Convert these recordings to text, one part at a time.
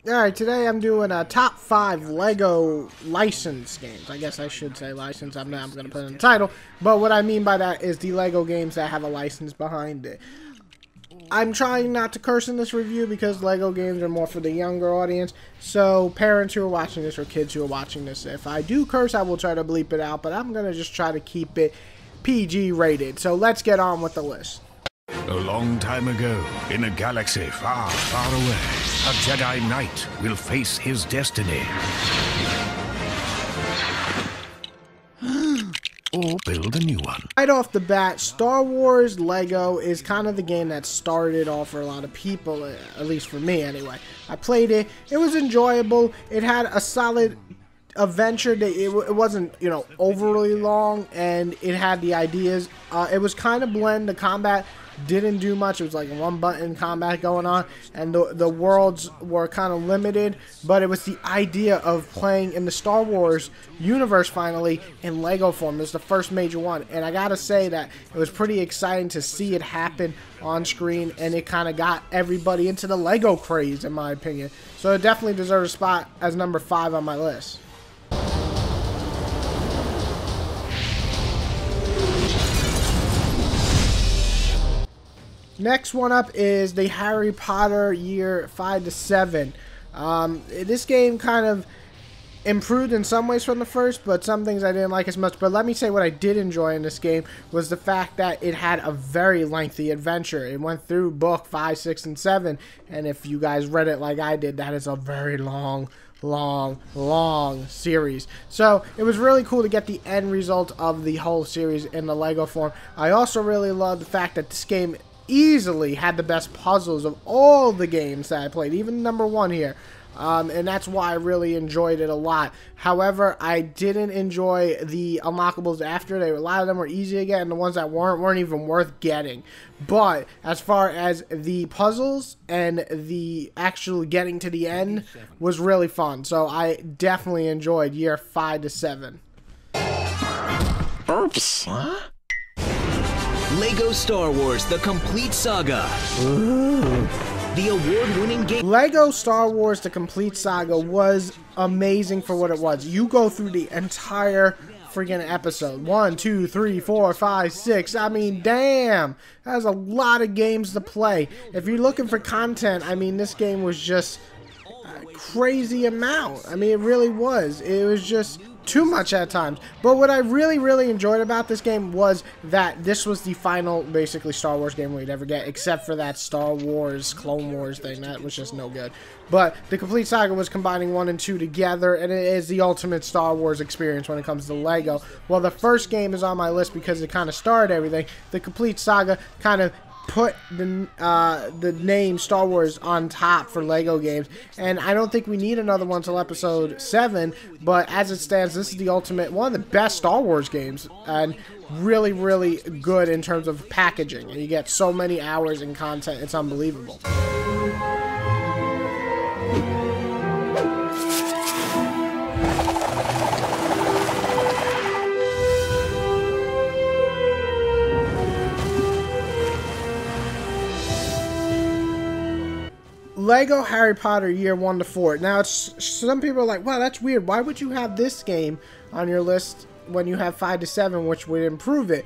Alright, today I'm doing a top 5 LEGO license games. I guess I should say license. I'm going to put it in the title. But what I mean by that is the LEGO games that have a license behind it. I'm trying not to curse in this review because LEGO games are more for the younger audience. So parents who are watching this or kids who are watching this, if I do curse, I will try to bleep it out. But I'm going to just try to keep it PG rated. So let's get on with the list. A long time ago, in a galaxy far, far away, a Jedi Knight will face his destiny. Or build a new one. Right off the bat, Star Wars LEGO is kind of the game that started off for a lot of people, at least for me anyway. I played it, it was enjoyable, it had a solid adventure. It wasn't, you know, overly long, and it had the ideas. It was kind of blend. The combat didn't do much. It was like one button combat going on, and the worlds were kind of limited, but it was the idea of playing in the Star Wars universe finally in LEGO form. It was the first major one, and I gotta say that it was pretty exciting to see it happen on screen, and it kind of got everybody into the LEGO craze, in my opinion. So it definitely deserves a spot as number 5 on my list. Next one up is the Harry Potter year 5 to 7. This game kind of improved in some ways from the first, but some things I didn't like as much. But let me say what I did enjoy in this game was the fact that it had a very lengthy adventure. It went through book 5, 6, and 7, and if you guys read it like I did, that is a very long series. So it was really cool to get the end result of the whole series in the LEGO form. I also really love the fact that this game easily had the best puzzles of all the games that I played, even number 1 here. And that's why I really enjoyed it a lot. However, I didn't enjoy the unlockables after. A lot of them were easy to get, and the ones that weren't even worth getting. But as far as the puzzles and the actual getting to the end was really fun. So I definitely enjoyed year 5 to 7. Oops. Huh? LEGO Star Wars: The Complete Saga. Ooh. The award-winning game. LEGO Star Wars: The Complete Saga was amazing for what it was. You go through the entire freaking episode. 1, 2, 3, 4, 5, 6. I mean, damn. That's a lot of games to play. If you're looking for content, I mean, this game was just a crazy amount. I mean, it really was. It was just too much at times. But what I really enjoyed about this game was that this was the final basically Star Wars game we'd ever get, except for that Star Wars Clone Wars thing. That was just no good. But the Complete Saga was combining 1 and 2 together, and it is the ultimate Star Wars experience when it comes to LEGO. Well, the first game is on my list because it kind of started everything. The Complete Saga kind of put the name Star Wars on top for LEGO games, and I don't think we need another one till episode 7, but as it stands, this is the ultimate, one of the best Star Wars games, and really good in terms of packaging, and you get so many hours in content, it's unbelievable. LEGO Harry Potter year 1 to 4. Now, some people are like, wow, that's weird. Why would you have this game on your list when you have 5 to 7, which would improve it?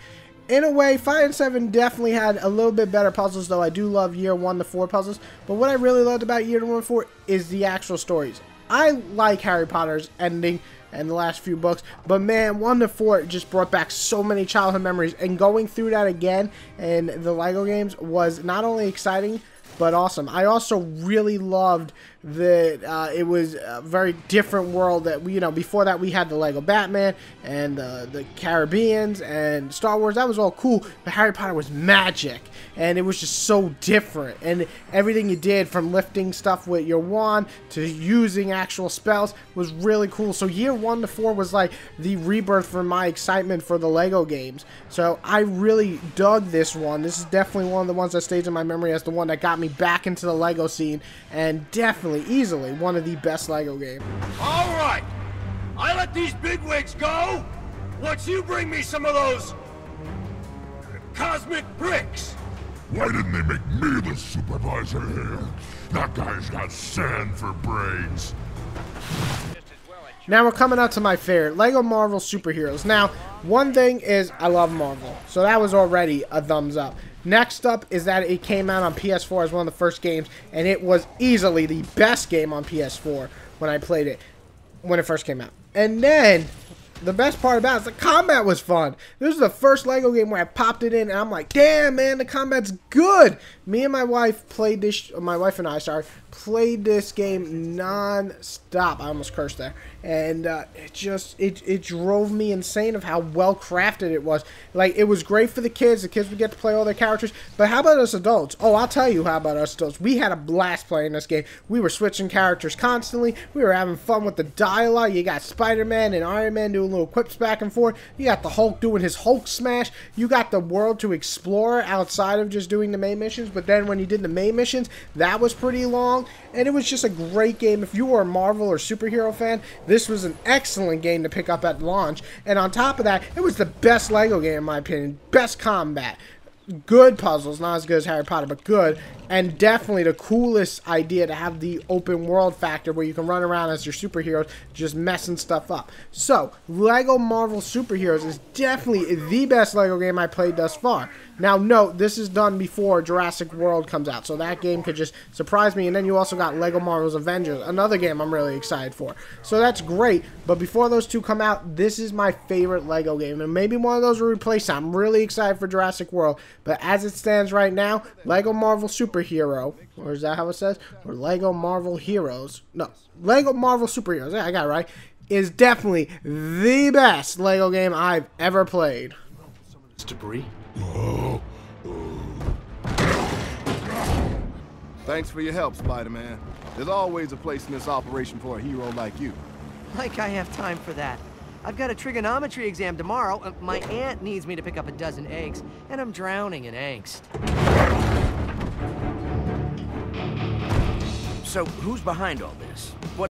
In a way, 5 and 7 definitely had a little bit better puzzles, though I do love year 1 to 4 puzzles. But what I really loved about year 1 to 4 is the actual stories. I like Harry Potter's ending and the last few books, but man, 1 to 4 just brought back so many childhood memories, and going through that again in the LEGO games was not only exciting, but awesome. I also really loved that it was a very different world that we, you know, before that we had the Lego Batman and the Caribbeans and Star Wars. That was all cool, but Harry Potter was magic, and it was just so different, and everything you did from lifting stuff with your wand to using actual spells was really cool. So year 1 to 4 was like the rebirth for my excitement for the Lego games. So I really dug this one. This is definitely one of the ones that stays in my memory as the one that got me back into the Lego scene, and definitely easily one of the best Lego games. All right, I let these bigwigs go once you bring me some of those cosmic bricks. Why didn't they make me the supervisor here? That guy's got sand for brains. Now we're coming out to my favorite, Lego Marvel Superheroes. Now, one thing is I love Marvel, so that was already a thumbs up. Next up is that it came out on PS4 as one of the first games, and it was easily the best game on PS4 when I played it, when it first came out. And then, the best part about it is the combat was fun. This is the first Lego game where I popped it in, and I'm like, damn, man, the combat's good. Me and my wife played this, my wife and I, sorry, played this game non-stop. I almost cursed there. And it drove me insane of how well crafted it was. Like, it was great for the kids. The kids would get to play all their characters. But how about us adults? Oh, I'll tell you how about us adults. We had a blast playing this game. We were switching characters constantly. We were having fun with the dialogue. You got Spider-Man and Iron Man doing little quips back and forth. You got the Hulk doing his Hulk smash. You got the world to explore outside of just doing the main missions. But then when you did the main missions, that was pretty long. And it was just a great game. If you were a Marvel or superhero fan, this was an excellent game to pick up at launch. And on top of that, it was the best Lego game in my opinion. Best combat. Good puzzles, not as good as Harry Potter, but good. And definitely the coolest idea to have the open world factor where you can run around as your superheroes just messing stuff up. So, Lego Marvel Superheroes is definitely the best Lego game I played thus far. Now, note, this is done before Jurassic World comes out, so that game could just surprise me. And then you also got Lego Marvel's Avengers, another game I'm really excited for. So that's great, but before those two come out, this is my favorite Lego game. And maybe one of those will replace it. I'm really excited for Jurassic World, but as it stands right now, Lego Marvel Superhero, or is that how it says? Or Lego Marvel Heroes? No, Lego Marvel Superheroes, yeah, I got it right, is definitely the best Lego game I've ever played. It's debris. Thanks for your help, Spider-Man. There's always a place in this operation for a hero like you. Like I have time for that. I've got a trigonometry exam tomorrow. My aunt needs me to pick up a dozen eggs, and I'm drowning in angst. So, who's behind all this? What